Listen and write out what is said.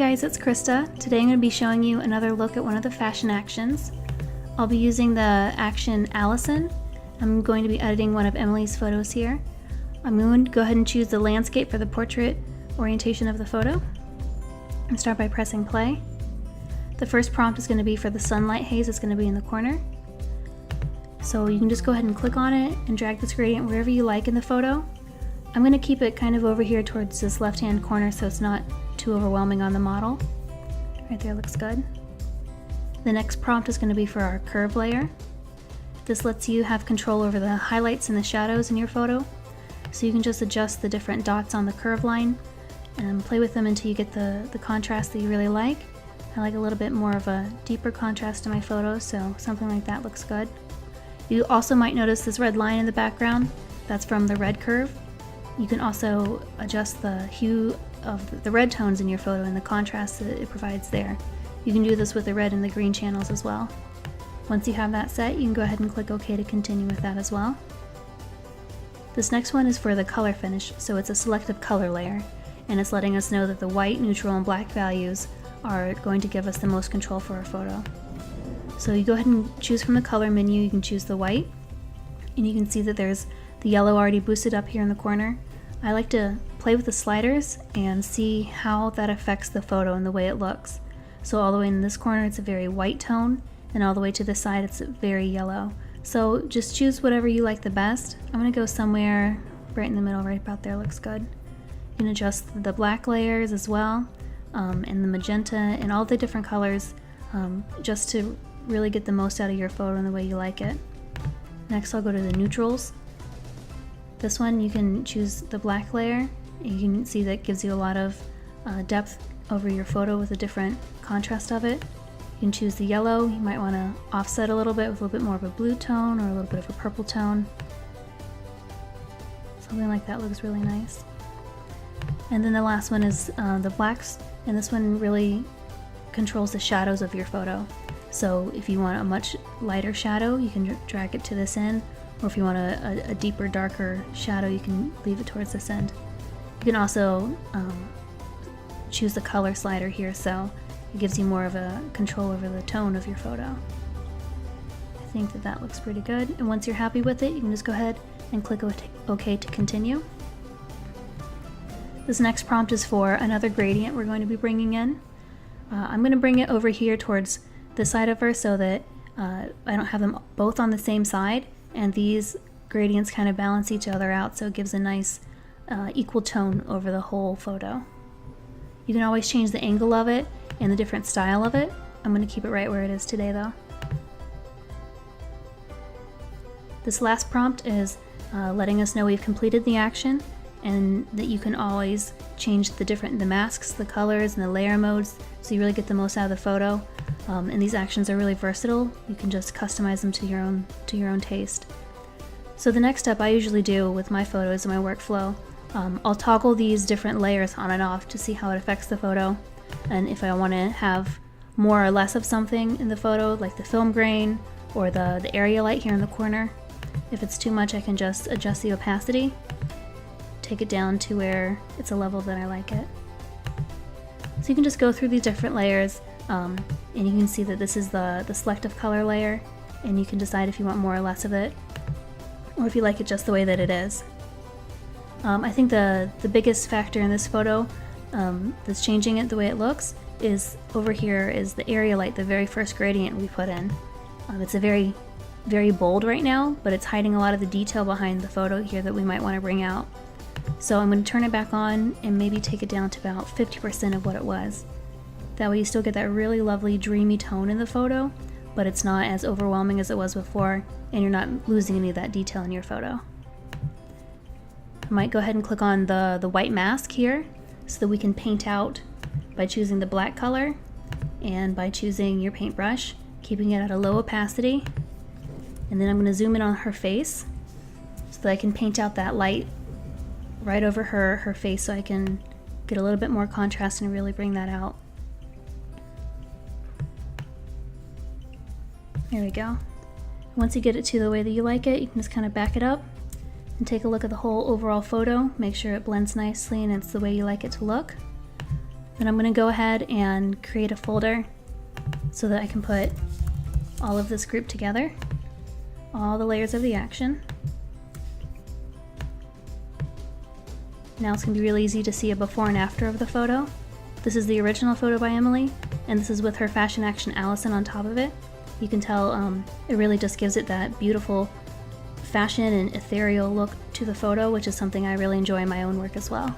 guys, it's Krista. Today I'm going to be showing you another look at one of the fashion actions. I'll be using the action Alison. I'm going to be editing one of Emily's photos here. I'm going to go ahead and choose the landscape for the portrait orientation of the photo. And start by pressing play. The first prompt is going to be for the sunlight haze. It's going to be in the corner. So you can just go ahead and click on it and drag this gradient wherever you like in the photo. I'm going to keep it kind of over here towards this left-hand corner so it's not too overwhelming on the model. Right there looks good. The next prompt is going to be for our curve layer. This lets you have control over the highlights and the shadows in your photo. So you can just adjust the different dots on the curve line and play with them until you get the contrast that you really like. I like a little bit more of a deeper contrast in my photos, so something like that looks good. You also might notice this red line in the background. That's from the red curve. You can also adjust the hue of the red tones in your photo and the contrast that it provides there. You can do this with the red and the green channels as well. Once you have that set, you can go ahead and click OK to continue with that as well. This next one is for the color finish, so it's a selective color layer, and it's letting us know that the white, neutral, and black values are going to give us the most control for our photo. So you go ahead and choose from the color menu. You can choose the white, and you can see that there's the yellow already boosted up here in the corner. I like to play with the sliders and see how that affects the photo and the way it looks. So all the way in this corner it's a very white tone, and all the way to the side it's very yellow. So just choose whatever you like the best. I'm going to go somewhere right in the middle, right about there looks good. You can adjust the black layers as well, and the magenta and all the different colors, just to really get the most out of your photo and the way you like it. Next I'll go to the neutrals. This one you can choose the black layer. You can see that gives you a lot of depth over your photo with a different contrast of it. You can choose the yellow. You might want to offset a little bit with a little bit more of a blue tone or a little bit of a purple tone. Something like that looks really nice. And then the last one is the blacks, and this one really controls the shadows of your photo. So if you want a much lighter shadow, you can drag it to this end, or if you want a deeper, darker shadow, you can leave it towards this end. You can also choose the color slider here, so it gives you more of a control over the tone of your photo. I think that looks pretty good, and once you're happy with it, you can just go ahead and click OK to continue. This next prompt is for another gradient we're going to be bringing in. I'm going to bring it over here towards the side of her so that I don't have them both on the same side, and these gradients kind of balance each other out, so it gives a nice equal tone over the whole photo. You can always change the angle of it and the different style of it. I'm going to keep it right where it is today though. This last prompt is letting us know we've completed the action, and that you can always change the masks, the colors, and the layer modes so you really get the most out of the photo. And these actions are really versatile. You can just customize them to your own taste. So the next step I usually do with my photos in my workflow, I'll toggle these different layers on and off to see how it affects the photo, and if I want to have more or less of something in the photo, like the film grain or the area light here in the corner. If it's too much, I can just adjust the opacity, take it down to where it's a level that I like it. So you can just go through these different layers, and you can see that this is the selective color layer, and you can decide if you want more or less of it, or if you like it just the way that it is. I think the biggest factor in this photo that's changing it the way it looks is over here is the area light, the very first gradient we put in. It's a very, very bold right now, but it's hiding a lot of the detail behind the photo here that we might want to bring out. So I'm going to turn it back on and maybe take it down to about 50% of what it was. That way you still get that really lovely dreamy tone in the photo, but it's not as overwhelming as it was before, and you're not losing any of that detail in your photo. I might go ahead and click on the white mask here so that we can paint out by choosing the black color and by choosing your paintbrush, keeping it at a low opacity. And then I'm going to zoom in on her face so that I can paint out that light right over her face, so I can get a little bit more contrast and really bring that out. There we go. Once you get it to the way that you like it, you can just kind of back it up and take a look at the whole overall photo. Make sure it blends nicely and it's the way you like it to look. Then I'm going to go ahead and create a folder so that I can put all of this group together, all the layers of the action. Now it's going to be really easy to see a before and after of the photo. This is the original photo by Emily, and this is with her fashion action Alison on top of it. You can tell it really just gives it that beautiful fashion and ethereal look to the photo, which is something I really enjoy in my own work as well.